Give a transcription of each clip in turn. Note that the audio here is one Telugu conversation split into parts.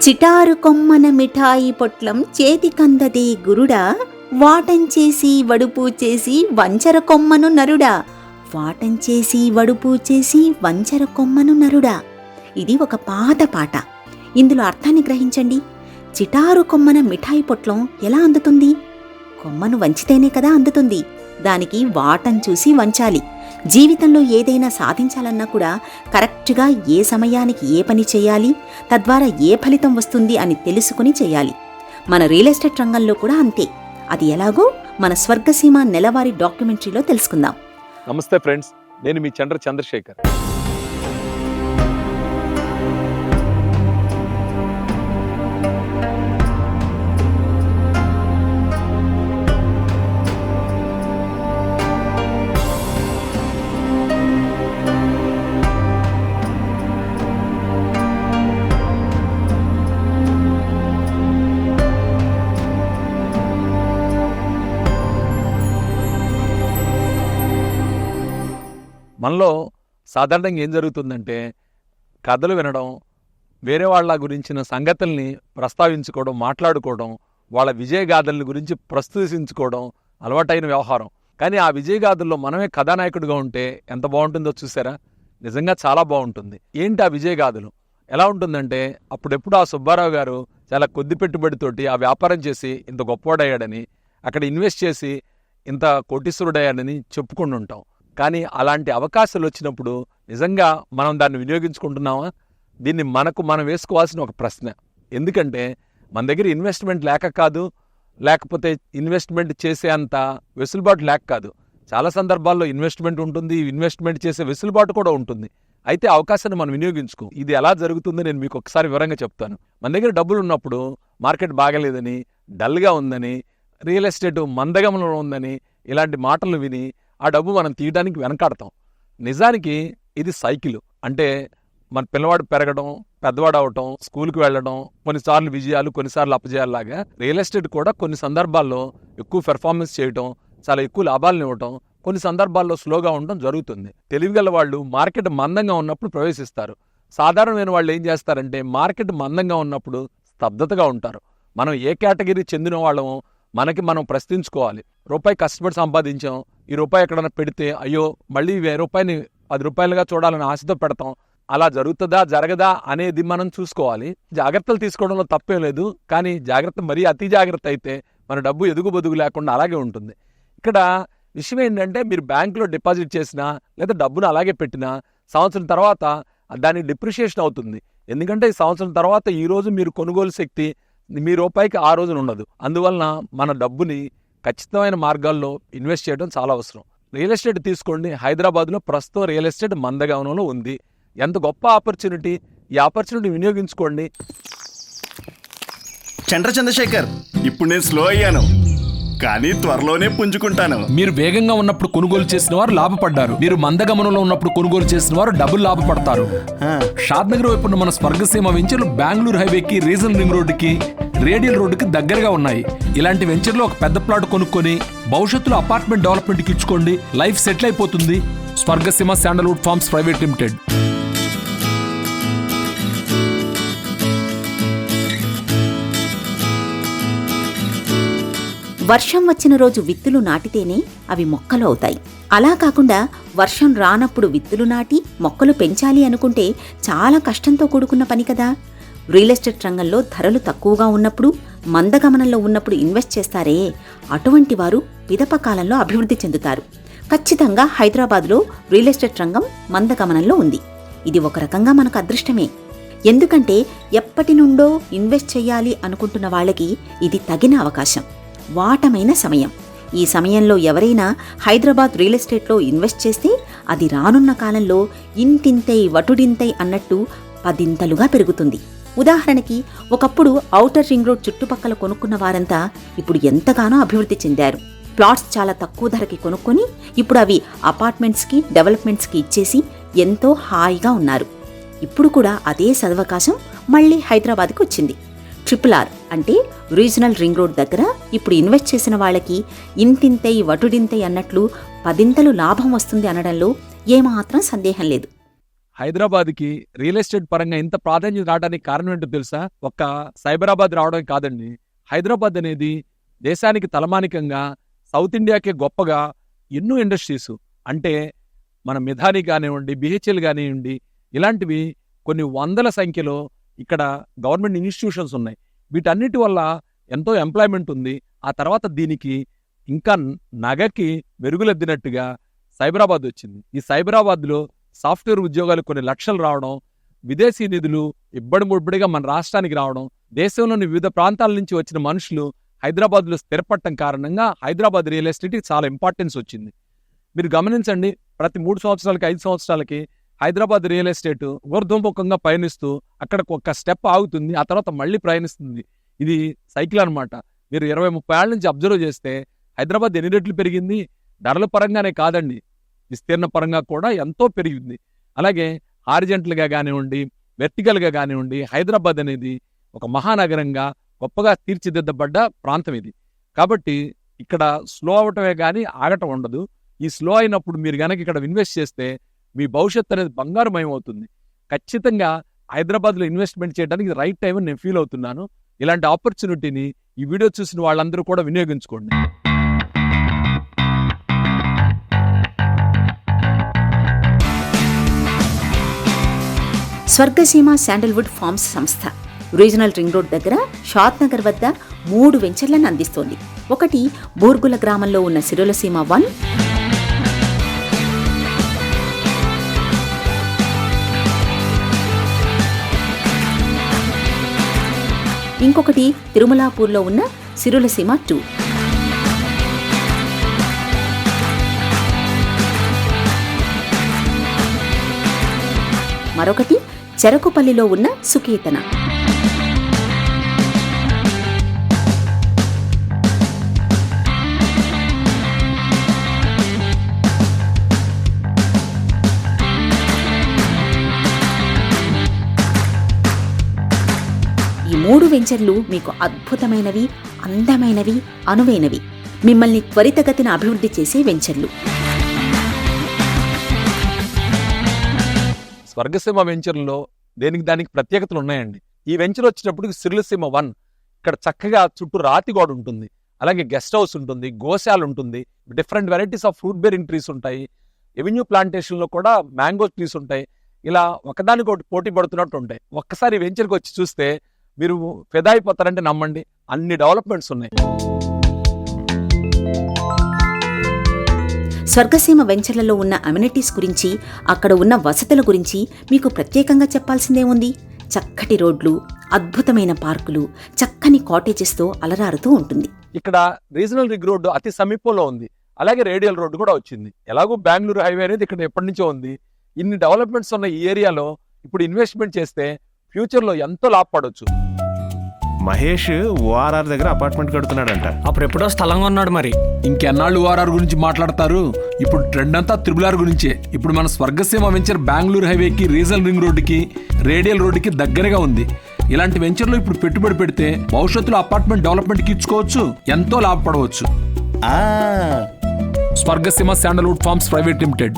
చిటారు కొమ్మన మిఠాయి పొట్లం చేతికందదే గురుడా, వాటంచేసి వడుపు చేసి వంచర కొమ్మను నరుడా, వాటంచేసి వడుపు చేసి వంచర కొమ్మను నరుడా. ఇది ఒక పాత పాట. ఇందులో అర్థాన్ని గ్రహించండి. చిటారు కొమ్మన మిఠాయి పొట్లం ఎలా అందుతుంది? కొమ్మను వంచితేనే కదా అందుతుంది. దానికి వాటం చూసి వంచాలి. జీవితంలో ఏదైనా సాధించాలన్నా కూడా కరెక్ట్గా ఏ సమయానికి ఏ పని చేయాలి, తద్వారా ఏ ఫలితం వస్తుంది అని తెలుసుకుని చేయాలి. మన రియల్ ఎస్టేట్ రంగంలో కూడా అంతే. అది ఎలాగో మన స్వర్గసీమ నెలవారీ డాక్యుమెంటరీలో తెలుసుకుందాం. నమస్తే ఫ్రెండ్స్, నేను మీ చంద్రశేఖర్. మనలో సాధారణంగా ఏం జరుగుతుందంటే, కథలు వినడం, వేరే వాళ్ళ గురించిన సంగతుల్ని ప్రస్తావించుకోవడం, మాట్లాడుకోవడం, వాళ్ళ విజయగాథల గురించి ప్రస్తుతించుకోవడం అలవాటైన వ్యవహారం. కానీ ఆ విజయగాథల్లో మనమే కథానాయకుడిగా ఉంటే ఎంత బాగుంటుందో చూసారా? నిజంగా చాలా బాగుంటుంది. ఏంటి ఆ విజయగాథలు? ఎలా ఉంటుందంటే, అప్పుడెప్పుడు ఆ సుబ్బారావు గారు చాలా కొద్ది పెట్టుబడితోటి ఆ వ్యాపారం చేసి ఇంత గొప్పవాడయ్యాడని, అక్కడ ఇన్వెస్ట్ చేసి ఇంత కోటీశ్వరుడయ్యాడని చెప్పుకుంటూ ఉంటాం. కానీ అలాంటి అవకాశాలు వచ్చినప్పుడు నిజంగా మనం దాన్ని వినియోగించుకుంటున్నామా? దీన్ని మనం వేసుకోవాల్సిన ఒక ప్రశ్న. ఎందుకంటే మన దగ్గర ఇన్వెస్ట్మెంట్ లేక కాదు, లేకపోతే ఇన్వెస్ట్మెంట్ చేసే అంత వెసులుబాటు లేక కాదు. చాలా సందర్భాల్లో ఇన్వెస్ట్మెంట్ ఉంటుంది, ఇన్వెస్ట్మెంట్ చేసే వెసులుబాటు కూడా ఉంటుంది. అయితే అవకాశాన్ని మనం వినియోగించుకో. ఇది ఎలా జరుగుతుందో నేను మీకు ఒకసారి వివరంగా చెప్తాను. మన దగ్గర డబ్బులు ఉన్నప్పుడు మార్కెట్ బాగలేదని, డల్గా ఉందని, రియల్ ఎస్టేట్ మందగమనంలో ఉందని ఇలాంటి మాటలు విని ఆ డబ్బు మనం తీయడానికి వెనకాడతాం. నిజానికి ఇది సైకిల్. అంటే మన పిల్లవాడు పెరగడం, పెద్దవాడు అవటం, స్కూల్కి వెళ్ళడం, కొన్నిసార్లు విజయాలు, కొన్నిసార్లు అపజయాల్లాగా రియల్ ఎస్టేట్ కూడా కొన్ని సందర్భాల్లో ఎక్కువ పెర్ఫార్మెన్స్ చేయటం, చాలా ఎక్కువ లాభాలను ఇవ్వటం, కొన్ని సందర్భాల్లో స్లోగా ఉండడం జరుగుతుంది. తెలివిగల వాళ్ళు మార్కెట్ మందంగా ఉన్నప్పుడు ప్రవేశిస్తారు. సాధారణమైన వాళ్ళు ఏం చేస్తారంటే, మార్కెట్ మందంగా ఉన్నప్పుడు స్తబ్దతగా ఉంటారు. మనం ఏ కేటగిరీ చెందిన వాళ్ళమో మనకి మనం ప్రశ్నించుకోవాలి. రూపాయి కష్టపడి సంపాదించాం, ఈ రూపాయి ఎక్కడైనా పెడితే అయ్యో మళ్ళీ 1000 రూపాయని 10 రూపాయలుగా చూడాలని ఆశతో పెడతాం. అలా జరుగుతుందా జరగదా అనేది మనం చూసుకోవాలి. జాగ్రత్తలు తీసుకోవడంలో తప్పేం లేదు. కానీ జాగ్రత్త మరీ అతి జాగ్రత్త అయితే మన డబ్బు ఎదుగు బొదుగు లేకుండా అలాగే ఉంటుంది. ఇక్కడ విషయం ఏంటంటే, మీరు బ్యాంకులో డిపాజిట్ చేసినా లేదా డబ్బును అలాగే పెట్టినా సంవత్సరం తర్వాత దానికి డిప్రిషియేషన్ అవుతుంది. ఎందుకంటే ఈ సంవత్సరం తర్వాత ఈరోజు మీరు కొనుగోలు శక్తి మీ రూపాయికి ఆ రోజున ఉండదు. అందువలన మన డబ్బుని ఖచ్చితమైన మార్గాల్లో ఇన్వెస్ట్ చేయడం చాలా అవసరం. రియల్ ఎస్టేట్ తీసుకోండి. హైదరాబాద్లో ప్రస్తుతం రియల్ ఎస్టేట్ మందగమనంలో ఉంది. ఎంత గొప్ప ఆపర్చునిటీ! ఈ ఆపర్చునిటీ వినియోగించుకోండి. చంద్రశేఖర్, ఇప్పుడు నేను స్లో అయ్యాను, కానీ త్వరలోనే పుంజుకుంటాను. మీరు వేగంగా ఉన్నప్పుడు కొనుగోలు చేసిన వారు లాభపడ్డారు. మీరు మందగమనంలో ఉన్నప్పుడు కొనుగోలు చేసిన వారు డబుల్ లాభపడతారు. షాద్నగర్ వైపు మన స్వర్గసీమ వెంచర్లు బెంగళూరు హైవేకి, రీజనల్ రింగ్ రోడ్డుకి, రేడియల్ రోడ్డుకి దగ్గరగా ఉన్నాయి. ఇలాంటి వెంచర్లో ఒక పెద్ద ప్లాట్ కొనుక్కొని భవిష్యత్తులో అపార్ట్మెంట్ డెవలప్మెంట్కి ఇచ్చుకోండి. లైఫ్ సెటిల్ అయిపోతుంది. Swargaseema sandalwood farms private limited. వర్షం వచ్చిన రోజు విత్తులు నాటితేనే అవి మొక్కలు అవుతాయి. అలా కాకుండా వర్షం రానప్పుడు విత్తులు నాటి మొక్కలు పెంచాలి అనుకుంటే చాలా కష్టంతో కూడుకున్న పని కదా. రియల్ ఎస్టేట్ రంగంలో ధరలు తక్కువగా ఉన్నప్పుడు, మందగమనంలో ఉన్నప్పుడు ఇన్వెస్ట్ చేస్తారే, అటువంటి వారు పిదప కాలంలో అభివృద్ధి చెందుతారు. ఖచ్చితంగా హైదరాబాద్లో రియల్ ఎస్టేట్ రంగం మందగమనంలో ఉంది. ఇది ఒక రకంగా మనకు అదృష్టమే. ఎందుకంటే ఎప్పటి నుండో ఇన్వెస్ట్ చేయాలి అనుకుంటున్న వాళ్ళకి ఇది తగిన అవకాశం, వాటమైన సమయం. ఈ సమయంలో ఎవరైనా హైదరాబాద్ రియల్ ఎస్టేట్లో ఇన్వెస్ట్ చేస్తే అది రానున్న కాలంలో ఇంతింతై వటుడింతై అన్నట్టు 10 పెరుగుతుంది. ఉదాహరణకి, ఒకప్పుడు ఔటర్ రింగ్ రోడ్ చుట్టుపక్కల కొనుక్కున్న వారంతా ఇప్పుడు ఎంతగానో అభివృద్ధి చెందారు. ప్లాట్స్ చాలా తక్కువ ధరకి కొనుక్కొని ఇప్పుడు అవి అపార్ట్మెంట్స్కి, డెవలప్మెంట్స్కి ఇచ్చేసి ఎంతో హాయిగా ఉన్నారు. ఇప్పుడు కూడా అదే సదవకాశం మళ్లీ హైదరాబాద్కి వచ్చింది. RRR అంటే రీజనల్ రింగ్ రోడ్ దగ్గర ఇప్పుడు ఇన్వెస్ట్ చేసిన వాళ్ళకి ఇంతింతై వటుడింతై అన్నట్లు 10 లాభం వస్తుంది అనడంలో ఏమాత్రం సందేహం లేదు. హైదరాబాద్కి రియల్ ఎస్టేట్ పరంగా ఇంత ప్రాధాన్యత రావడానికి కారణం ఏంటో తెలుసా? ఒక్క సైబరాబాద్ రావడం కాదండి. హైదరాబాద్ అనేది దేశానికి తలమానికంగా సౌత్ ఇండియాకే గొప్పగా ఎన్నో ఇండస్ట్రీస్, అంటే మన మిధాని కానివ్వండి, BHEL కానివ్వండి, ఇలాంటివి కొన్ని వందల సంఖ్యలో ఇక్కడ గవర్నమెంట్ ఇన్స్టిట్యూషన్స్ ఉన్నాయి. వీటన్నిటి వల్ల ఎంతో ఎంప్లాయ్మెంట్ ఉంది. ఆ తర్వాత దీనికి ఇంకా నగకి మెరుగులెద్దినట్టుగా సైబరాబాద్ వచ్చింది. ఈ సైబరాబాద్లో సాఫ్ట్వేర్ ఉద్యోగాలు కొన్ని లక్షలు రావడం, విదేశీ నిధులు ఇబ్బడిముబ్బడిగా మన రాష్ట్రానికి రావడం, దేశంలోని వివిధ ప్రాంతాల నుంచి వచ్చిన మనుషులు హైదరాబాద్లో స్థిరపడటం కారణంగా హైదరాబాద్ రియల్ ఎస్టేట్కి చాలా ఇంపార్టెన్స్ వచ్చింది. మీరు గమనించండి, ప్రతి 3 సంవత్సరాలకి 5 సంవత్సరాలకి హైదరాబాద్ రియల్ ఎస్టేట్ ఊర్ధ్వముఖంగా పయనిస్తూ అక్కడికి ఒక స్టెప్ ఆగుతుంది, ఆ తర్వాత మళ్ళీ ప్రయాణిస్తుంది. ఇది సైకిల్ అనమాట. మీరు 20-30 ఏళ్ల నుంచి అబ్జర్వ్ చేస్తే హైదరాబాద్ ఎన్ని రెట్లు పెరిగింది? ధరల పరంగానే కాదండి, విస్తీర్ణ పరంగా కూడా ఎంతో పెరిగింది. అలాగే హారిజెంటల్గా కానివ్వండి, వెర్టికల్గా కానివ్వండి, హైదరాబాద్ అనేది ఒక మహానగరంగా గొప్పగా తీర్చిదిద్దబడ్డ ప్రాంతం ఇది. కాబట్టి ఇక్కడ స్లో అవటమే కానీ ఆగటం ఉండదు. ఈ స్లో అయినప్పుడు మీరు గనక ఇక్కడ ఇన్వెస్ట్ చేస్తే మీ భవిష్యత్తు అనేది బంగారుమయం అవుతుంది. ఖచ్చితంగా హైదరాబాద్లో ఇన్వెస్ట్మెంట్ చేయడానికి ఇది రైట్ టైం అని నేను ఫీల్ అవుతున్నాను. ఇలాంటి ఆపర్చునిటీని ఈ వీడియో చూసిన వాళ్ళందరూ కూడా వినియోగించుకోండి. స్వర్గసీమ శాండల్వుడ్ ఫార్మ్స్ సంస్థ రీజనల్ రింగ్ రోడ్ దగ్గర షాద్ నగర్ వద్ద 3 వెంచర్లను అందిస్తోంది. ఒకటి బూర్గుల గ్రామంలో ఉన్న సిరులసీమ 1, ఇంకొకటి తిరుమలాపూర్లో ఉన్న సిరులసీమ 2. మరొకటి చెరకుపల్లిలో ఉన్న సుకేతన. ఈ 3 వెంచర్లు మీకు అద్భుతమైనవి, అందమైనవి, అనువైనవి, మిమ్మల్ని త్వరితగతిన అభివృద్ధి చేసే వెంచర్లు. స్వర్గసీమ వెంచర్లో దానికి ప్రత్యేకతలు ఉన్నాయండి. ఈ వెంచర్ వచ్చినప్పుడు సిరులసీమ 1 ఇక్కడ చక్కగా చుట్టూ రాతి గోడ ఉంటుంది, అలాగే గెస్ట్ హౌస్ ఉంటుంది, గోశాల ఉంటుంది, different varieties of fruit bearing trees ఉంటాయి, ఎవెన్యూ ప్లాంటేషన్లో కూడా మ్యాంగో ట్రీస్ ఉంటాయి. ఇలా ఒకదానికొకటి పోటీ పడుతున్నట్టు ఉంటాయి. ఒక్కసారి వెంచర్కి వచ్చి చూస్తే మీరు ఫిదా అయిపోతారంటే నమ్మండి, అన్ని డెవలప్మెంట్స్ ఉన్నాయి. స్వర్గసీమ వెంచర్లలో ఉన్న అమ్యూనిటీస్ గురించి, అక్కడ ఉన్న వసతుల గురించి మీకు ప్రత్యేకంగా చెప్పాల్సిందేముంది? చక్కటి రోడ్లు, అద్భుతమైన పార్కులు, చక్కని కాటేజెస్తో అలరారుతూ ఉంటుంది. ఇక్కడ రీజనల్ రింగ్ రోడ్డు అతి సమీపంలో ఉంది, అలాగే రేడియల్ రోడ్డు కూడా వచ్చింది. ఎలాగో బెంగళూరు హైవే అనేది ఇక్కడ ఎప్పటి నుంచో ఉంది. ఇన్ని డెవలప్మెంట్స్ ఉన్న ఈ ఏరియాలో ఇప్పుడు ఇన్వెస్ట్మెంట్ చేస్తే ఫ్యూచర్లో ఎంతో లాభపడవచ్చు. మహేష్ ORR దగ్గర అపార్ట్మెంట్ కడుతున్నాడంట. అప్పుడు ఎప్పుడో స్థలంగా ఉన్నాడు. మరి ఇంకెన్నాళ్ళు ORR గురించి మాట్లాడతారు? ఇప్పుడు ట్రెండ్ అంతా RRR గురించే. ఇప్పుడు మన స్వర్గసీమ వెంచర్ బెంగళూరు హైవేకి, రీజనల్ రింగ్ రోడ్డుకి, రేడియల్ రోడ్డుకి దగ్గరగా ఉంది. ఇలాంటి వెంచర్లో ఇప్పుడు పెట్టుబడి పెడితే భవిష్యత్తులో అపార్ట్మెంట్ డెవలప్మెంట్కి ఇచ్చుకోవచ్చు, ఎంతో లాభపడవచ్చు. Swargaseema sandalwood farms private limited.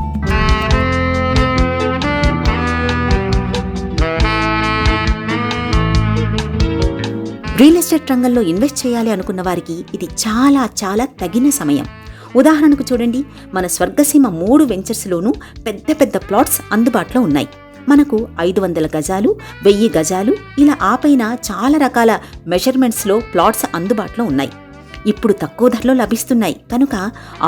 Real estate రంగంలో ఇన్వెస్ట్ చేయాలి అనుకున్న వారికి ఇది చాలా చాలా తగిన సమయం. ఉదాహరణకు చూడండి, మన స్వర్గసీమ 3 వెంచర్స్లోనూ పెద్ద పెద్ద ప్లాట్స్ అందుబాటులో ఉన్నాయి. మనకు 500 గజాలు, 1000 గజాలు, ఇలా ఆపైన చాలా రకాల మెజర్మెంట్స్లో ప్లాట్స్ అందుబాటులో ఉన్నాయి. ఇప్పుడు తక్కువ ధరలో లభిస్తున్నాయి కనుక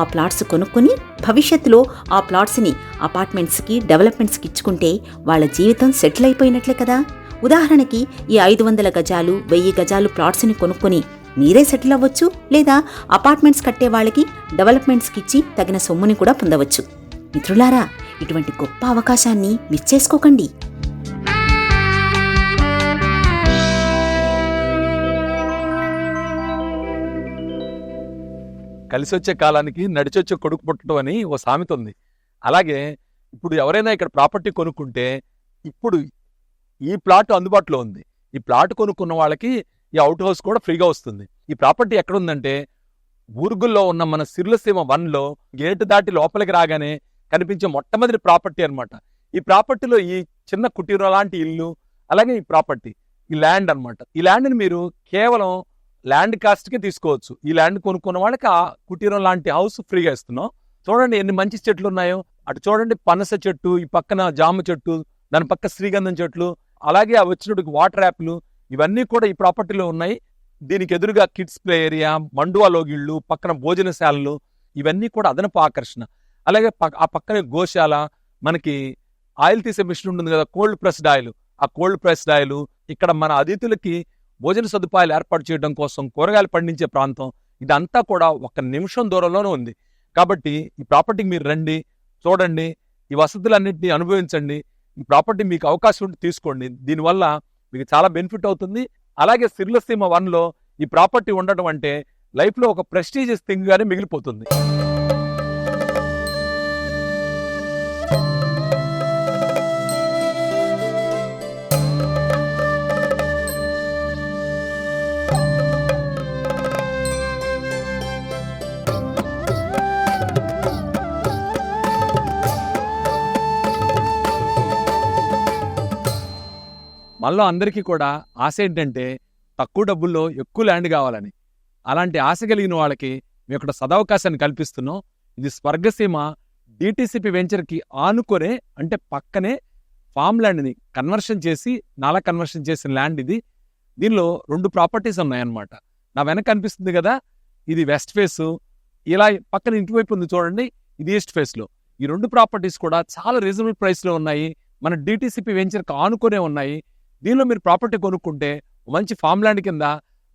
ఆ ప్లాట్స్ కొనుక్కొని భవిష్యత్తులో ఆ ప్లాట్స్ని అపార్ట్మెంట్స్కి, డెవలప్మెంట్స్కి ఇచ్చుకుంటే వాళ్ళ జీవితం సెటిల్ అయిపోయినట్లే కదా. ఉదాహరణకి ఈ 500 గజాలు, 1000 గజాలు ప్లాట్స్ని కొనుక్కొని మీరే సెటిల్ అవ్వచ్చు, లేదా అపార్ట్మెంట్స్ కట్టే వాళ్ళకి డెవలప్మెంట్స్కి ఇచ్చి తగిన సొమ్ముని కూడా పొందవచ్చు. మిత్రులారా, ఇటువంటి గొప్ప అవకాశాన్ని మిస్ చేసుకోకండి. కలిసి వచ్చే కాలానికి నడిచొచ్చే కొడుకు పుట్టడం అని ఓ సామెత ఉంది. అలాగే ఇప్పుడు ఎవరైనా ఇక్కడ ప్రాపర్టీ కొనుక్కుంటే ఇప్పుడు ఈ ప్లాట్ అందుబాటులో ఉంది. ఈ ప్లాట్ కొనుక్కున్న వాళ్ళకి ఈ అవుట్ హౌస్ కూడా ఫ్రీగా వస్తుంది. ఈ ప్రాపర్టీ ఎక్కడుందంటే బూర్గుల్లో ఉన్న మన సిరులసీమ 1లో గేటు దాటి లోపలికి రాగానే కనిపించే మొట్టమొదటి ప్రాపర్టీ అన్నమాట. ఈ ప్రాపర్టీలో ఈ చిన్న కుటీరం లాంటి ఇల్లు, అలాగే ఈ ప్రాపర్టీ, ఈ ల్యాండ్ అన్నమాట. ఈ ల్యాండ్ని మీరు కేవలం ల్యాండ్ కాస్ట్కే తీసుకోవచ్చు. ఈ ల్యాండ్ కొనుక్కున్న వాళ్ళకి ఆ కుటీరం లాంటి హౌస్ ఫ్రీగా ఇస్తున్నాం. చూడండి ఎన్ని మంచి చెట్లు ఉన్నాయో. అటు చూడండి పనస చెట్టు, ఈ పక్కన జామ చెట్టు, దాని పక్క శ్రీగంధం చెట్లు, అలాగే ఆ వచ్చినట్టుకు వాటర్ యాప్లు, ఇవన్నీ కూడా ఈ ప్రాపర్టీలో ఉన్నాయి. దీనికి ఎదురుగా కిడ్స్ ప్లే ఏరియా, మండువా లోగిళ్ళు, పక్కన భోజనశాలలు, ఇవన్నీ కూడా అదనపు ఆకర్షణ. అలాగే ఆ పక్కనే గోశాల, మనకి ఆయిల్ తీసే మిషన్ ఉంటుంది కదా, కోల్డ్ ప్రెస్డ్ ఆయిల్, ఆ కోల్డ్ ప్రెస్డ్ ఆయిల్, ఇక్కడ మన అతిథులకి భోజన సదుపాయాలు ఏర్పాటు చేయడం కోసం కూరగాయలు పండించే ప్రాంతం, ఇదంతా కూడా 1 నిమిషం దూరంలోనే ఉంది. కాబట్టి ఈ ప్రాపర్టీకి మీరు రండి, చూడండి, ఈ వసతులన్నింటినీ అనుభవించండి. ఈ ప్రాపర్టీ మీకు అవకాశం ఉంటే తీసుకోండి. దీనివల్ల మీకు చాలా బెనిఫిట్ అవుతుంది. అలాగే సిరులసీమ 1లో ఈ ప్రాపర్టీ ఉండటం అంటే లైఫ్లో ఒక ప్రెస్టీజియస్ థింగ్ గానే మిగిలిపోతుంది. మనలో అందరికీ కూడా ఆశ ఏంటంటే తక్కువ డబ్బుల్లో ఎక్కువ ల్యాండ్ కావాలని. అలాంటి ఆశ కలిగిన వాళ్ళకి మేము ఇక్కడ సదవకాశాన్ని కల్పిస్తున్నాం. ఇది స్వర్గసీమ డిటిసిపి వెంచర్కి ఆనుకొనే, అంటే పక్కనే ఫామ్ ల్యాండ్ని కన్వర్షన్ చేసి, నాలా కన్వర్షన్ చేసిన ల్యాండ్ ఇది. దీనిలో 2 ప్రాపర్టీస్ ఉన్నాయన్నమాట. నా వెనక కనిపిస్తుంది కదా, ఇది వెస్ట్ ఫేసు. ఇలా పక్కన ఇంటివైపు ఉంది చూడండి, ఇది ఈస్ట్ ఫేస్లో. ఈ 2 ప్రాపర్టీస్ కూడా చాలా రీజనబుల్ ప్రైస్లో ఉన్నాయి. మన డిటిసిపి వెంచర్కి ఆనుకొనే ఉన్నాయి. దీనిలో మీరు ప్రాపర్టీ కొనుక్కుంటే మంచి ఫామ్ ల్యాండ్ కింద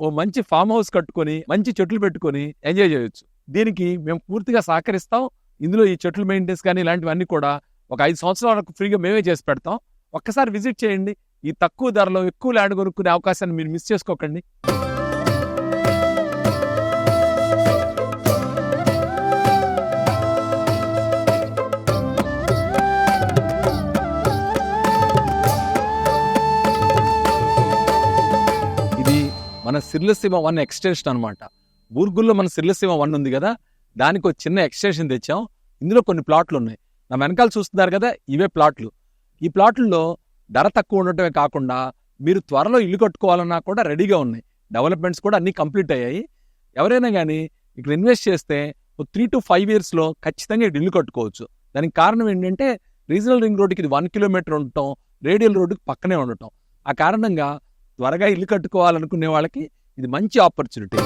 ఓ మంచి ఫామ్ హౌస్ కట్టుకొని, మంచి చెట్లు పెట్టుకొని ఎంజాయ్ చేయొచ్చు. దీనికి మేము పూర్తిగా సహకరిస్తాం. ఇందులో ఈ చెట్లు మెయింటెనెన్స్ కానీ ఇలాంటివన్నీ కూడా ఒక 5 సంవత్సరాల వరకు ఫ్రీగా మేమే చేసి పెడతాం. ఒక్కసారి విజిట్ చేయండి. ఈ తక్కువ ధరలో ఎక్కువ ల్యాండ్ కొనుక్కునే అవకాశాన్ని మీరు మిస్ చేసుకోకండి. మన సిరులసీమ 1 ఎక్స్టెన్షన్ అనమాట. బూర్గుల్లో మన సిరులసీమ 1 ఉంది కదా, దానికి ఒక చిన్న ఎక్స్టెన్షన్ తెచ్చాం. ఇందులో కొన్ని ప్లాట్లు ఉన్నాయి. నా వెనకాల చూస్తున్నారు కదా, ఇవే ప్లాట్లు. ఈ ప్లాట్లలో ధర తక్కువ ఉండటమే కాకుండా మీరు త్వరలో ఇల్లు కట్టుకోవాలన్నా కూడా రెడీగా ఉన్నాయి. డెవలప్మెంట్స్ కూడా అన్నీ కంప్లీట్ అయ్యాయి. ఎవరైనా కానీ ఇక్కడ ఇన్వెస్ట్ చేస్తే 3 to 5 yearsలో ఖచ్చితంగా ఇక్కడ ఇల్లు కట్టుకోవచ్చు. దానికి కారణం ఏంటంటే రీజనల్ రింగ్ రోడ్డుకి ఇది 1 kilometer ఉండటం, రేడియల్ రోడ్డుకి పక్కనే ఉండటం. ఆ కారణంగా త్వరగా ఇల్లు కట్టుకోవాలనుకునే వాళ్ళకి ఇది మంచి ఆపర్చునిటీ.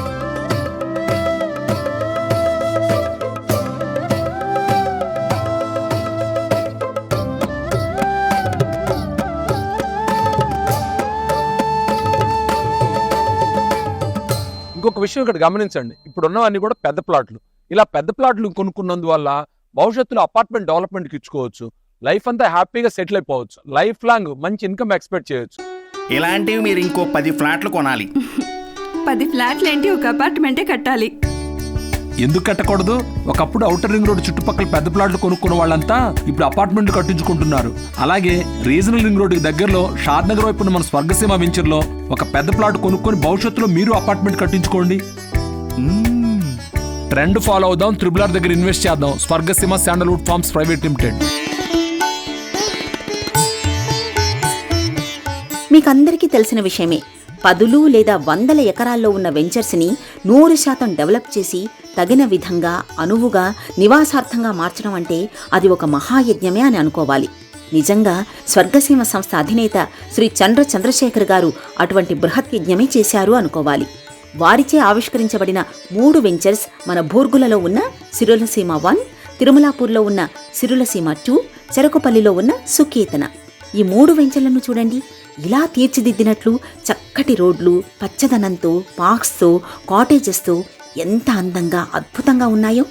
ఇంకొక విషయం ఇక్కడ గమనించండి, ఇప్పుడు ఉన్నవన్నీ కూడా పెద్ద ప్లాట్లు. ఇలా పెద్ద ప్లాట్లు కొనుక్కున్నందువల్ల భవిష్యత్తులో అపార్ట్మెంట్ డెవలప్మెంట్కి ఇచ్చుకోవచ్చు. లైఫ్ అంతా హ్యాపీగా సెటిల్ అయిపోవచ్చు. లైఫ్ లాంగ్ మంచి ఇన్కమ్ ఎక్స్పెక్ట్ చేయొచ్చు. ఇలాంటివి మీరు ఇంకో 10 ఫ్లాట్లు కొనాలి. 10 ఫ్లాట్లు ఏంటి, ఒక అపార్ట్మెంటే కట్టాలి. ఎందుకు కట్టకూడదు? ఒకప్పుడు ఔటర్ రింగ్ రోడ్ చుట్టుపక్కల పెద్ద ప్లాట్లు కొనుక్కున్న వాళ్ళంతా ఇప్పుడు అపార్ట్మెంట్లు కట్టించుకుంటున్నారు. అలాగే రీజనల్ రింగ్ రోడ్డుకి దగ్గరలో షాద్ నగర్ వైపు ఉన్న మన స్వర్గసీమ వెంచర్లో ఒక పెద్ద ప్లాట్ కొనుక్కొని భవిష్యత్తులో మీరు అపార్ట్మెంట్ కట్టించుకోండి. ట్రెండ్ ఫాలో అవుదాం, RRR దగ్గర ఇన్వెస్ట్ చేద్దాం. Swargaseema sandalwood farms private limited. మీకందరికీ తెలిసిన విషయమే, 10 లేదా 100 ఎకరాల్లో ఉన్న వెంచర్స్ని 100% డెవలప్ చేసి తగిన విధంగా, అనువుగా, నివాసార్థంగా మార్చడం అంటే అది ఒక మహాయజ్ఞమే అని అనుకోవాలి. నిజంగా స్వర్గసీమ సంస్థ అధినేత శ్రీ చంద్రశేఖర్ గారు అటువంటి బృహత్ యజ్ఞమే చేశారు అనుకోవాలి. వారిచే ఆవిష్కరించబడిన 3 వెంచర్స్ మన బూర్గులలో ఉన్న సిరులసీమ 1, తిరుమలాపూర్లో ఉన్న సిరులసీమ 2, చెరకుపల్లిలో ఉన్న సుకేతన. ఈ 3 వెంచర్లను చూడండి. ఇలా తీర్చిదిద్దినట్లు చక్కటి రోడ్లు, పచ్చదనంతో, పార్క్స్తో, కాటేజెస్తో ఎంత అందంగా, అద్భుతంగా ఉన్నాయో.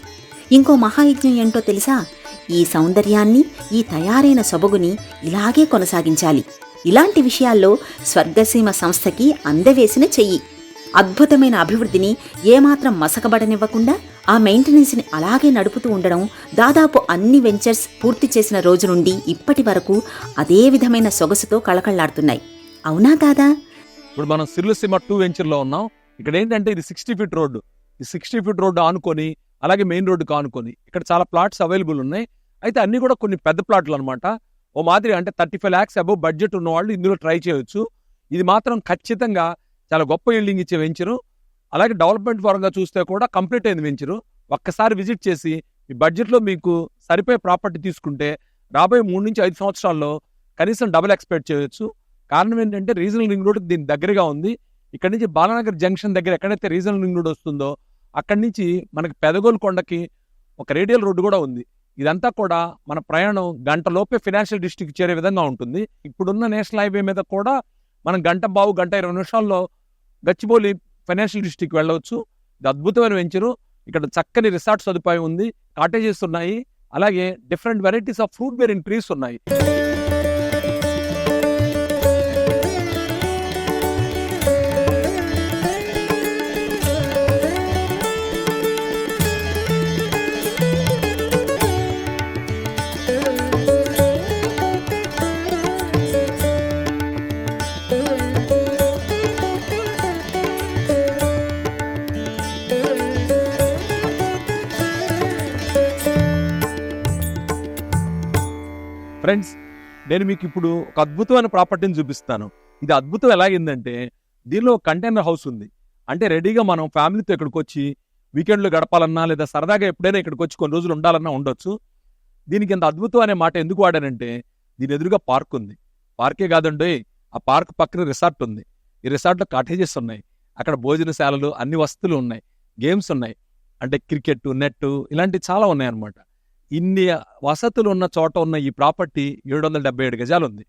ఇంకో మహాయజ్ఞం ఏంటో తెలుసా? ఈ సౌందర్యాన్ని, ఈ తయారైన సొబగుని ఇలాగే కొనసాగించాలి. ఇలాంటి విషయాల్లో స్వర్గసీమ సంస్థకి అందవేసిన చెయ్యి. అద్భుతమైన అభివృద్ధిని ఏమాత్రం మసకబడనివ్వకుండా ఆ మెయింటెనెన్స్ని అలాగే నడుపుతూ ఉండడం దాదాపు అన్ని వెంచర్స్ పూర్తి చేసిన రోజు నుండి ఇప్పటి వరకు అదే విధమైన సొగసుతో కళకళ్లాడుతున్నాయి. అవునా కాదా? ఇప్పుడు మనం సిర్లసీమ 2 వెంచర్లో ఉన్నాం. ఇక్కడ ఏంటంటే ఇది 60 ఫీట్ రోడ్డు. ఈ 60 ఫీట్ రోడ్డు ఆనుకొని అలాగే మెయిన్ రోడ్డుకి ఆనుకొని ఇక్కడ చాలా ప్లాట్స్ అవైలబుల్ ఉన్నాయి. అయితే అన్ని కూడా కొన్ని పెద్ద ప్లాట్లు అనమాట. ఓ మాదిరి అంటే 35 lakhs అబౌవ్ బడ్జెట్ ఉన్న వాళ్ళు ఇందులో ట్రై చేయొచ్చు. ఇది మాత్రం ఖచ్చితంగా చాలా గొప్ప ఈల్డింగ్ ఇచ్చే వెంచరు. అలాగే డెవలప్మెంట్ పరంగా చూస్తే కూడా కంప్లీట్ అయింది వెంచరు. ఒక్కసారి విజిట్ చేసి ఈ బడ్జెట్లో మీకు సరిపోయే ప్రాపర్టీ తీసుకుంటే రాబోయే 3 నుంచి 5 సంవత్సరాల్లో కనీసం డబుల్ ఎక్స్పెక్ట్ చేయొచ్చు. కారణం ఏంటంటే రీజనల్ రింగ్ రోడ్ దీని దగ్గరగా ఉంది. ఇక్కడ నుంచి బాలానగర్ జంక్షన్ దగ్గర ఎక్కడైతే రీజనల్ రింగ్ రోడ్ వస్తుందో అక్కడి నుంచి మనకి పెదగోలు కొండకి ఒక రేడియల్ రోడ్డు కూడా ఉంది. ఇదంతా కూడా మన ప్రయాణం గంటలోపే ఫైనాన్షియల్ డిస్ట్రిక్ట్ చేరే విధంగా ఉంటుంది. ఇప్పుడున్న నేషనల్ హైవే మీద కూడా మనం గంట 20 నిమిషాల్లో గచ్చిబౌలి ఫైనాన్షియల్ డిస్ట్రిక్ట్ వెళ్ళవచ్చు. ఇది అద్భుతమైన వెంచరు. ఇక్కడ చక్కని రిసార్ట్ సదుపాయం ఉంది, కాటేజెస్ ఉన్నాయి, అలాగే different varieties of fruit bearing trees ఉన్నాయి. ఫ్రెండ్స్, నేను మీకు ఇప్పుడు ఒక అద్భుతమైన ప్రాపర్టీని చూపిస్తాను. ఇది అద్భుతం ఎలాగిందంటే దీనిలో కంటైనర్ హౌస్ ఉంది. అంటే రెడీగా మనం ఫ్యామిలీతో ఇక్కడికి వచ్చి వీకెండ్లో గడపాలన్నా లేదా సరదాగా ఎప్పుడైనా ఇక్కడికి వచ్చి కొన్ని రోజులు ఉండాలన్నా ఉండొచ్చు. దీనికి ఇంత అద్భుతం అనే మాట ఎందుకు వాడానంటే దీని ఎదురుగా పార్క్ ఉంది. పార్కే కాదండి, ఆ పార్క్ పక్కన రిసార్ట్ ఉంది. ఈ రిసార్ట్లో కాటేజెస్ ఉన్నాయి, అక్కడ భోజనశాలలు, అన్ని వసతులు ఉన్నాయి, గేమ్స్ ఉన్నాయి, అంటే క్రికెట్, నెట్ ఇలాంటివి చాలా ఉన్నాయి అన్నమాట. ఇన్ని వసతులు ఉన్న చోట ఉన్న ఈ ప్రాపర్టీ 777 గజాలు ఉంది.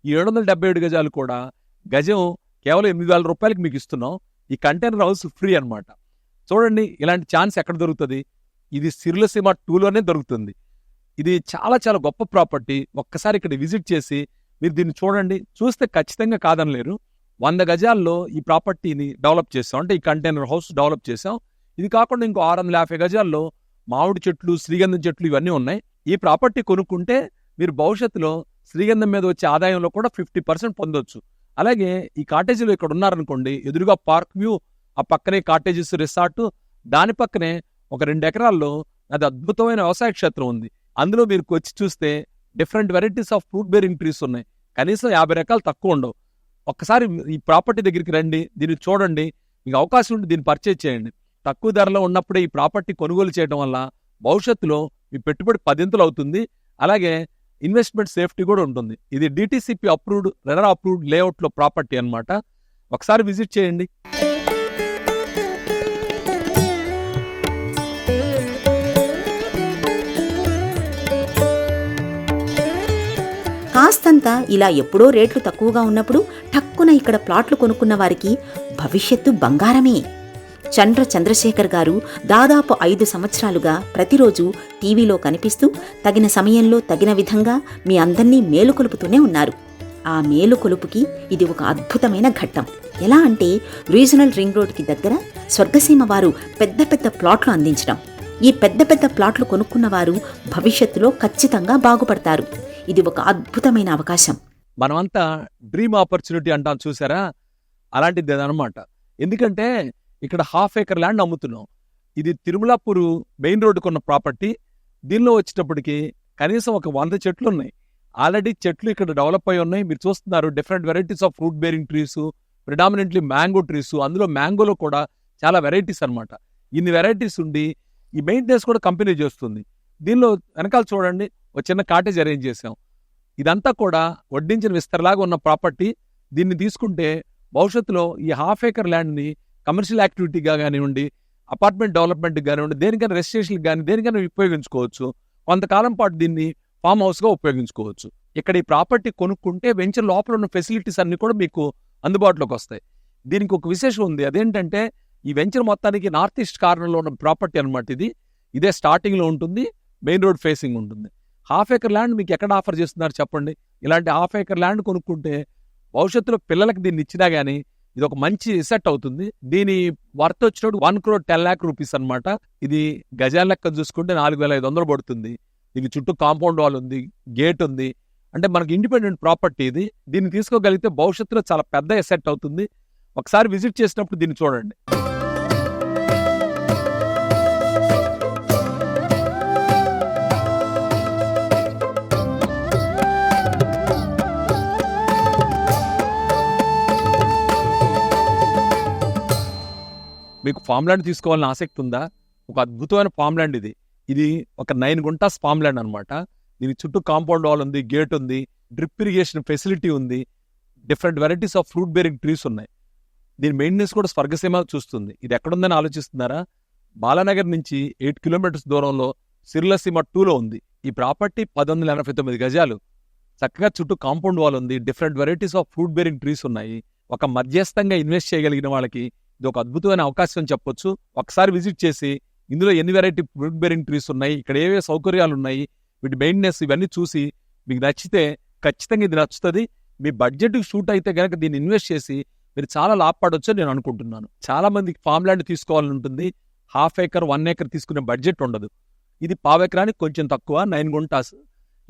ఈ 777 గజాలు కూడా గజం కేవలం 8,000 రూపాయలకి మీకు ఇస్తున్నాం. ఈ కంటైనర్ హౌస్ ఫ్రీ అన్నమాట. చూడండి, ఇలాంటి ఛాన్స్ ఎక్కడ దొరుకుతుంది? ఇది సిర్లసీమ 2లోనే దొరుకుతుంది. ఇది చాలా చాలా గొప్ప ప్రాపర్టీ. ఒక్కసారి ఇక్కడ విజిట్ చేసి మీరు దీన్ని చూడండి. చూస్తే ఖచ్చితంగా కాదనలేరు. 100 గజాల్లో ఈ ప్రాపర్టీని డెవలప్ చేసాం, అంటే ఈ కంటైనర్ హౌస్ డెవలప్ చేసాం. ఇది కాకుండా ఇంకో 650 గజాల్లో మామిడి చెట్లు, శ్రీగంధం చెట్లు ఇవన్నీ ఉన్నాయి. ఈ ప్రాపర్టీ కొనుక్కుంటే మీరు భవిష్యత్తులో శ్రీగంధం మీద వచ్చే ఆదాయంలో కూడా 50% పొందొచ్చు. అలాగే ఈ కాటేజీలో ఇక్కడ ఉన్నారనుకోండి, ఎదురుగా పార్క్ వ్యూ, ఆ పక్కనే కాటేజెస్, రిసార్ట్, దాని పక్కనే ఒక 2 ఎకరాల్లో అది అద్భుతమైన వ్యవసాయ క్షేత్రం ఉంది. అందులో మీరు వచ్చి చూస్తే different varieties of fruit bearing trees ఉన్నాయి. కనీసం 50 రకాలు తక్కువ ఉండవు. ఒక్కసారి ఈ ప్రాపర్టీ దగ్గరికి రండి, దీన్ని చూడండి. మీకు అవకాశం ఉంటే దీన్ని పర్చేజ్ చేయండి. తక్కువ ధరలో ఉన్నప్పుడే ఈ ప్రాపర్టీ కొనుగోలు చేయడం వల్ల భవిష్యత్తులో మీ పెట్టుబడి 10 అవుతుంది. అలాగే ఇన్వెస్ట్మెంట్ సేఫ్టీ కూడా ఉంటుంది. ఇది డిటిసిపి అప్రూవ్డ్, రెరా అప్రూవ్డ్ లేఅవుట్లో ప్రాపర్టీ అన్నమాట. ఒకసారి విజిట్ చేయండి. కాస్తంత ఇలా ఎప్పుడో రేట్లు తక్కువగా ఉన్నప్పుడు టక్కున ఇక్కడ ప్లాట్లు కొనుక్కున్న వారికి భవిష్యత్తు బంగారమే. చంద్రశేఖర్ గారు దాదాపు 5 సంవత్సరాలుగా ప్రతిరోజు టీవీలో కనిపిస్తూ తగిన సమయంలో తగిన విధంగా మీ అందర్నీ మేలుకొలుపుతూనే ఉన్నారు. ఆ మేలుకొలుపుకి ఇది ఒక అద్భుతమైన ఘట్టం. ఎలా అంటే రీజనల్ రింగ్ రోడ్కి దగ్గర స్వర్గసీమ వారు పెద్ద పెద్ద ప్లాట్లు అందించడం. ఈ పెద్ద పెద్ద ప్లాట్లు కొనుక్కున్న వారు భవిష్యత్తులో ఖచ్చితంగా బాగుపడతారు. ఇది ఒక అద్భుతమైన అవకాశం. మనమంతా డ్రీమ్ ఆపర్చునిటీ అంటాం చూసారా, అలాంటిది అనమాట. ఎందుకంటే ఇక్కడ 1/2 acre ల్యాండ్ అమ్ముతున్నాం. ఇది తిరుమలాపూరు మెయిన్ రోడ్డుకున్న ప్రాపర్టీ. దీనిలో వచ్చేటప్పటికి కనీసం ఒక 100 చెట్లు ఉన్నాయి. ఆల్రెడీ చెట్లు ఇక్కడ డెవలప్ అయి ఉన్నాయి. మీరు చూస్తున్నారు different varieties of fruit bearing trees, predominantly mango trees. అందులో మ్యాంగోలో కూడా చాలా వెరైటీస్ అనమాట. ఇన్ని వెరైటీస్ ఉండి ఈ మెయింటెనెన్స్ కూడా కంపెనీ చేస్తుంది. దీనిలో వెనకాల చూడండి, ఒక చిన్న కాటేజ్ అరేంజ్ చేసాం. ఇదంతా కూడా వడ్డించిన విస్తరలాగా ఉన్న ప్రాపర్టీ. దీన్ని తీసుకుంటే భవిష్యత్తులో ఈ 1/2 acre ల్యాండ్ని కమర్షియల్ యాక్టివిటీగా కానివ్వండి, అపార్ట్మెంట్ డెవలప్మెంట్కి కానివ్వండి, దేనికైనా రెసిడెన్షియల్కి కానీ దేనికైనా ఉపయోగించుకోవచ్చు. కొంతకాలం పాటు దీన్ని ఫామ్ హౌస్గా ఉపయోగించుకోవచ్చు. ఇక్కడ ఈ ప్రాపర్టీ కొనుక్కుంటే వెంచర్ లోపల ఉన్న ఫెసిలిటీస్ అన్ని కూడా మీకు అందుబాటులోకి వస్తాయి. దీనికి ఒక విశేషం ఉంది. అదేంటంటే ఈ వెంచర్ మొత్తానికి నార్త్ ఈస్ట్ కార్నర్లో ఉన్న ప్రాపర్టీ అనమాట. ఇదే స్టార్టింగ్లో ఉంటుంది, మెయిన్ రోడ్ ఫేసింగ్ ఉంటుంది. 1/2 acre ల్యాండ్ మీకు ఎక్కడ ఆఫర్ చేస్తున్నారు చెప్పండి? ఇలాంటి 1/2 acre ల్యాండ్ కొనుక్కుంటే భవిష్యత్తులో పిల్లలకి దీన్ని ఇచ్చినా కానీ ఇది ఒక మంచి సెట్ అవుతుంది. దీని వర్త్ వచ్చినప్పుడు 1,10 lakh రూపీస్ అనమాట. ఇది గజాల లెక్క చూసుకుంటే 4,500 పడుతుంది. దీనికి చుట్టూ కాంపౌండ్ వాల్ ఉంది, గేట్ ఉంది. అంటే మనకి ఇండిపెండెంట్ ప్రాపర్టీ ఇది. దీన్ని తీసుకోగలిగితే భవిష్యత్తులో చాలా పెద్ద ఎసెట్ అవుతుంది. ఒకసారి విజిట్ చేసినప్పుడు దీన్ని చూడండి. మీకు ఫామ్ ల్యాండ్ తీసుకోవాలని ఆసక్తి ఉందా? ఒక అద్భుతమైన ఫామ్ ల్యాండ్ ఇది. ఇది ఒక 9 గుంటాస్ ఫామ్ ల్యాండ్ అనమాట. దీనికి చుట్టూ కాంపౌండ్ వాల్ ఉంది, గేట్ ఉంది, డ్రిప్ ఇరిగేషన్ ఫెసిలిటీ ఉంది, different varieties of fruit bearing trees ఉన్నాయి. దీని మెయింటెనెన్స్ కూడా స్వర్గసీమ చూస్తుంది. ఇది ఎక్కడుందని ఆలోచిస్తున్నారా? బాలానగర్ నుంచి 8 కిలోమీటర్స్ దూరంలో సిర్లసీమ 2లో ఉంది. ఈ ప్రాపర్టీ 1189 గజాలు. చక్కగా చుట్టూ కాంపౌండ్ వాల్ ఉంది, different varieties of fruit bearing trees ఉన్నాయి. ఒక మధ్యస్థంగా ఇన్వెస్ట్ చేయగలిగిన వాళ్ళకి ఇది ఒక అద్భుతమైన అవకాశం అని చెప్పొచ్చు. ఒకసారి విజిట్ చేసి ఇందులో ఎన్ని వెరైటీ ఫ్రూట్ బేరింగ్ ట్రీస్ ఉన్నాయి, ఇక్కడ ఏవే సౌకర్యాలు ఉన్నాయి, వీటి మెయింటెనెన్స్ ఇవన్నీ చూసి మీకు నచ్చితే ఖచ్చితంగా ఇది నచ్చుతుంది. మీ బడ్జెట్కి షూట్ అయితే కనుక దీన్ని ఇన్వెస్ట్ చేసి మీరు చాలా లాభపడవచ్చు అని నేను అనుకుంటున్నాను. చాలా మందికి ఫామ్ ల్యాండ్ తీసుకోవాలని ఉంటుంది, 1/2 acre 1 acre తీసుకునే బడ్జెట్ ఉండదు. ఇది 1/4 ఎకరానికి కొంచెం తక్కువ, 9 గుంటాస్.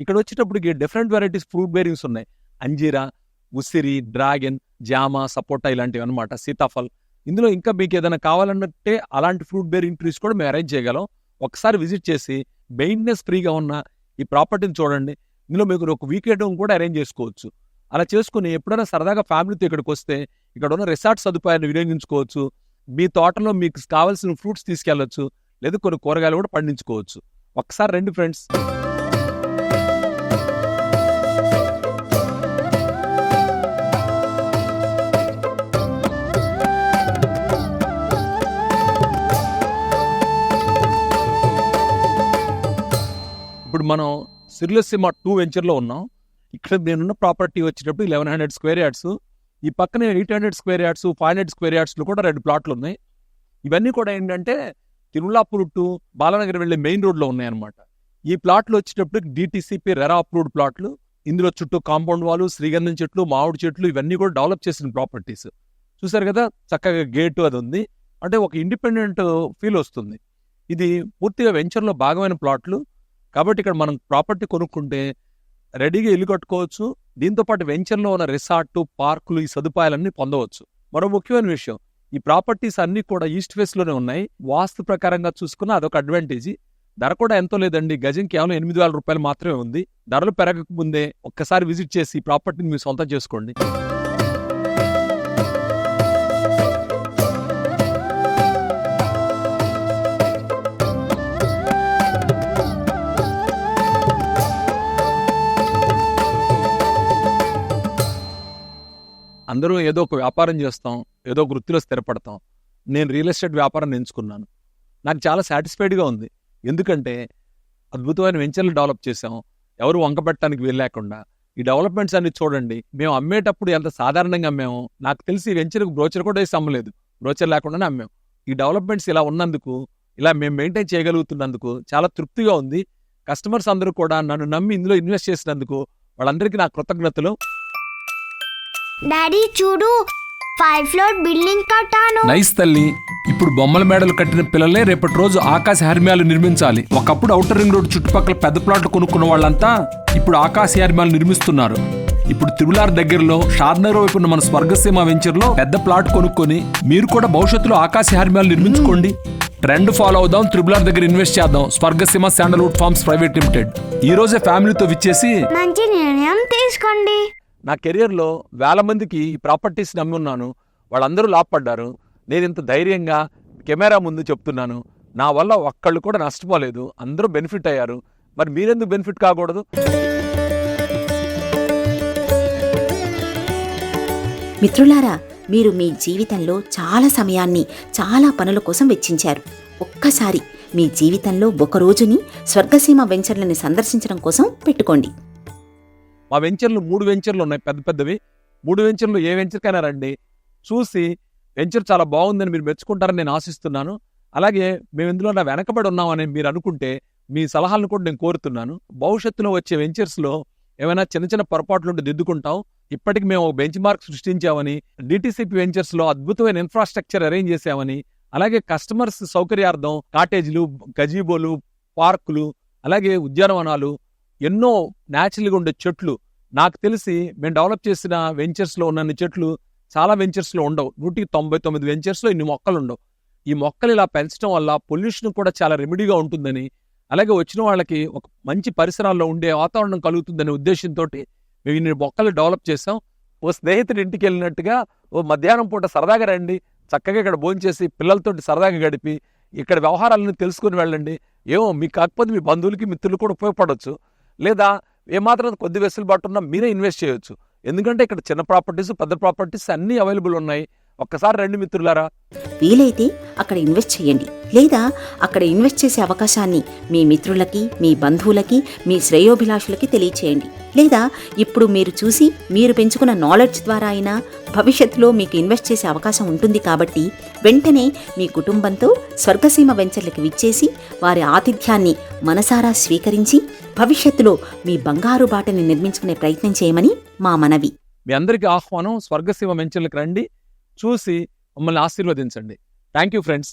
ఇక్కడ వచ్చేటప్పటికి డిఫరెంట్ వెరైటీస్ ఫ్రూట్ బేరింగ్స్ ఉన్నాయి. అంజీరా, ఉసిరి, డ్రాగన్, జామ, సపోటా ఇలాంటివి అనమాట, సీతాఫల్. ఇందులో ఇంకా మీకు ఏదైనా కావాలన్నట్టే అలాంటి ఫ్రూట్ బేరింగ్ ట్రీస్ కూడా మేము అరేంజ్ చేయగలం. ఒకసారి విజిట్ చేసి మెయింటెనెన్స్ ఫ్రీగా ఉన్న ఈ ప్రాపర్టీని చూడండి. ఇందులో మీకు ఒక వీకెండ్ కూడా అరేంజ్ చేసుకోవచ్చు. అలా చేసుకుని ఎప్పుడైనా సరదాగా ఫ్యామిలీతో ఇక్కడికి వస్తే ఇక్కడ ఉన్న రిసార్ట్ సదుపాయాన్ని వినియోగించుకోవచ్చు. మీ తోటలో మీకు కావాల్సిన ఫ్రూట్స్ తీసుకెళ్లొచ్చు, లేదా కొన్ని కూరగాయలు కూడా పండించుకోవచ్చు. ఒకసారి రండి ఫ్రెండ్స్. ఇప్పుడు మనం సిర్లసీమ 2 వెంచర్లో ఉన్నాం. ఇక్కడ నేనున్న ప్రాపర్టీ వచ్చేటప్పుడు 1100 స్క్వేర్ యార్డ్స్. ఈ పక్కనే 800 స్క్వేర్ యార్డ్స్, 500 స్క్వేర్ యార్డ్స్లో కూడా 2 ప్లాట్లు ఉన్నాయి. ఇవన్నీ కూడా ఏంటంటే తిరుమలాపూర్ టు బాలానగర్ వెళ్ళే మెయిన్ రోడ్లో ఉన్నాయన్నమాట. ఈ ప్లాట్లు వచ్చేటప్పుడు DTCP రెరా అప్రూవ్డ్ ప్లాట్లు. ఇందులో చుట్టూ కాంపౌండ్ వాలు, శ్రీగంధం చెట్లు, మామిడి చెట్లు ఇవన్నీ కూడా డెవలప్ చేసిన ప్రాపర్టీస్. చూసారు కదా, చక్కగా గేటు అది ఉంది. అంటే ఒక ఇండిపెండెంట్ ఫీల్ వస్తుంది. ఇది పూర్తిగా వెంచర్లో భాగమైన ప్లాట్లు కాబట్టి ఇక్కడ మనం ప్రాపర్టీ కొనుక్కుంటే రెడీగా ఇల్లు కట్టుకోవచ్చు. దీంతోపాటు వెంచర్లో ఉన్న రిసార్టు, పార్కులు, ఈ సదుపాయాలన్నీ పొందవచ్చు. మరో ముఖ్యమైన విషయం, ఈ ప్రాపర్టీస్ అన్నీ కూడా ఈస్ట్ ఫేస్లోనే ఉన్నాయి. వాస్తు ప్రకారంగా చూసుకున్న అదొక అడ్వాంటేజ్. ధర కూడా ఎంతో లేదండి, గజం కేవలం 8,000 రూపాయలు మాత్రమే ఉంది. ధరలు పెరగక ముందే ఒక్కసారి విజిట్ చేసి ఈ ప్రాపర్టీని మీరు సొంతం చేసుకోండి. అందరూ ఏదో ఒక వ్యాపారం చేస్తాం, ఏదో ఒక వృత్తిలో స్థిరపడతాం. నేను రియల్ ఎస్టేట్ వ్యాపారాన్ని ఎంచుకున్నాను. నాకు చాలా సాటిస్ఫైడ్గా ఉంది. ఎందుకంటే అద్భుతమైన వెంచర్లు డెవలప్ చేసాం, ఎవరు వంకపెట్టడానికి వెళ్ళలేకుండా. ఈ డెవలప్మెంట్స్ అన్ని చూడండి. మేము అమ్మేటప్పుడు ఎంత సాధారణంగా అమ్మాము. నాకు తెలిసి ఈ వెంచర్కి బ్రోచర్ కూడా వేసి అమ్మలేదు, బ్రోచర్ లేకుండానే అమ్మాం. ఈ డెవలప్మెంట్స్ ఇలా ఉన్నందుకు, ఇలా మేము మెయింటైన్ చేయగలుగుతున్నందుకు చాలా తృప్తిగా ఉంది. కస్టమర్స్ అందరూ కూడా నన్ను నమ్మి ఇందులో ఇన్వెస్ట్ చేసినందుకు వాళ్ళందరికీ నా కృతజ్ఞతలు. డాడీ చూడు, 5 ఫ్లోర్ బిల్డింగ్ కట్టాను. నైస్ తల్లి. ఇప్పుడు బొమ్మల మేడలు కట్టిన పిల్లలే రేపటి రోజు ఆకాశ హర్మ్యాలు నిర్మించాలి. ఒకప్పుడు ఔటర్ రింగ్ రోడ్ చుట్టుపక్కల పెద్ద ప్లాట్లు కొనుక్కున్న వాళ్ళంతా ఇప్పుడు ఆకాశ హర్మ్యాలు నిర్మిస్తున్నారు. ఇప్పుడు తిరుమలార్ దగ్గరలో షాద్నగర్ వైపు ఉన్న మన స్వర్గసీమ వెంచర్లో పెద్ద ప్లాట్ కొనుక్కొని మీరు కూడా భవిష్యత్తులో ఆకాశ హర్మ్యాలు నిర్మించుకోండి. ట్రెండ్ ఫాలో అవుదాం, త్రిబులార్ దగ్గర ఇన్వెస్ట్ చేద్దాం. Swargaseema sandalwood farms private limited. ఈ రోజే ఫ్యామిలీతో విచ్చేసి మంచి నిర్ణయం తీసుకోండి. నా కెరియర్లో వేల మందికి ఈ ప్రాపర్టీస్ని అమ్మి ఉన్నాను, వాళ్ళందరూ లాభపడ్డారు. నేను ఇంత ధైర్యంగా కెమెరా ముందు చెప్తున్నాను. నా వల్ల ఒక్కళ్ళు కూడా నష్టపోలేదు, అందరూ బెనిఫిట్ అయ్యారు. మరి మీరెందుకు బెనిఫిట్ కాకూడదు? మిత్రులారా, మీరు మీ జీవితంలో చాలా సమయాన్ని చాలా పనుల కోసం వెచ్చించారు. ఒక్కసారి మీ జీవితంలో ఒక రోజుని స్వర్గసీమ వెంచర్లని సందర్శించడం కోసం పెట్టుకోండి. మా వెంచర్లు 3 వెంచర్లు ఉన్నాయి, పెద్ద పెద్దవి. 3 వెంచర్లు ఏ వెంచర్కైనా రండి, చూసి వెంచర్ చాలా బాగుందని మీరు మెచ్చుకుంటారని నేను ఆశిస్తున్నాను. అలాగే మేము ఇందులో వెనకబడి ఉన్నామని మీరు అనుకుంటే మీ సలహాలను కూడా నేను కోరుతున్నాను. భవిష్యత్తులో వచ్చే వెంచర్స్లో ఏమైనా చిన్న చిన్న పొరపాట్లుంటే దిద్దుకుంటాం. ఇప్పటికి మేము బెంచ్ మార్క్ సృష్టించామని, DTCP వెంచర్స్లో అద్భుతమైన ఇన్ఫ్రాస్ట్రక్చర్ అరేంజ్ చేశామని, అలాగే కస్టమర్స్ సౌకర్యార్థం కాటేజీలు, గజీబోలు, పార్కులు, అలాగే ఉద్యానవనాలు, ఎన్నో న్యాచురల్గా ఉండే చెట్లు. నాకు తెలిసి మేము డెవలప్ చేసిన వెంచర్స్లో ఉన్న చెట్లు చాలా వెంచర్స్లో ఉండవు. 199 వెంచర్స్లో ఇన్ని మొక్కలు ఉండవు. ఈ మొక్కలు ఇలా పెంచడం వల్ల పొల్యూషన్ కూడా చాలా రెమెడీగా ఉంటుందని, అలాగే వచ్చిన వాళ్ళకి ఒక మంచి పరిసరాల్లో ఉండే వాతావరణం కలుగుతుందనే ఉద్దేశంతో మేము ఇన్ని మొక్కలు డెవలప్ చేసాం. ఓ స్నేహితుడి ఇంటికి వెళ్ళినట్టుగా ఓ మధ్యాహ్నం పూట సరదాగా రండి, చక్కగా ఇక్కడ భోంచేసి పిల్లలతోటి సరదాగా గడిపి ఇక్కడ వ్యవహారాలను తెలుసుకుని వెళ్ళండి. ఏమో మీకు కాకపోతే మీ బంధువులకి మిత్రులు కూడా ఉపయోగపడవచ్చు. లేదా ఏమాత్రం కొద్ది వెసులుబాటు ఉన్నా మీరే ఇన్వెస్ట్ చేయొచ్చు. ఎందుకంటే ఇక్కడ చిన్న ప్రాపర్టీస్, పెద్ద ప్రాపర్టీస్ అన్నీ అవైలబుల్ ఉన్నాయి. ఒక్కసారి రండి మిత్రులారా. వీలైతే అక్కడ ఇన్వెస్ట్ చేయండి, లేదా అక్కడ ఇన్వెస్ట్ చేసే అవకాశాన్ని మీ మిత్రులకి, మీ బంధువులకి, మీ శ్రేయోభిలాషులకి తెలియచేయండి. లేదా ఇప్పుడు మీరు చూసి మీరు పెంచుకున్న నాలెడ్జ్ ద్వారా అయినా భవిష్యత్తులో మీకు ఇన్వెస్ట్ చేసే అవకాశం ఉంటుంది. కాబట్టి వెంటనే మీ కుటుంబంతో స్వర్గసీమ వెంచర్లకి విచ్చేసి వారి ఆతిథ్యాన్ని మనసారా స్వీకరించి భవిష్యత్తులో మీ బంగారు బాటని నిర్మించుకునే ప్రయత్నం చేయమని మా మనవి. మీ అందరికీ ఆహ్వానం. స్వర్గసీమ వెంచర్లకు రండి, చూసి మమ్మల్ని ఆశీర్వదించండి. Thank you friends.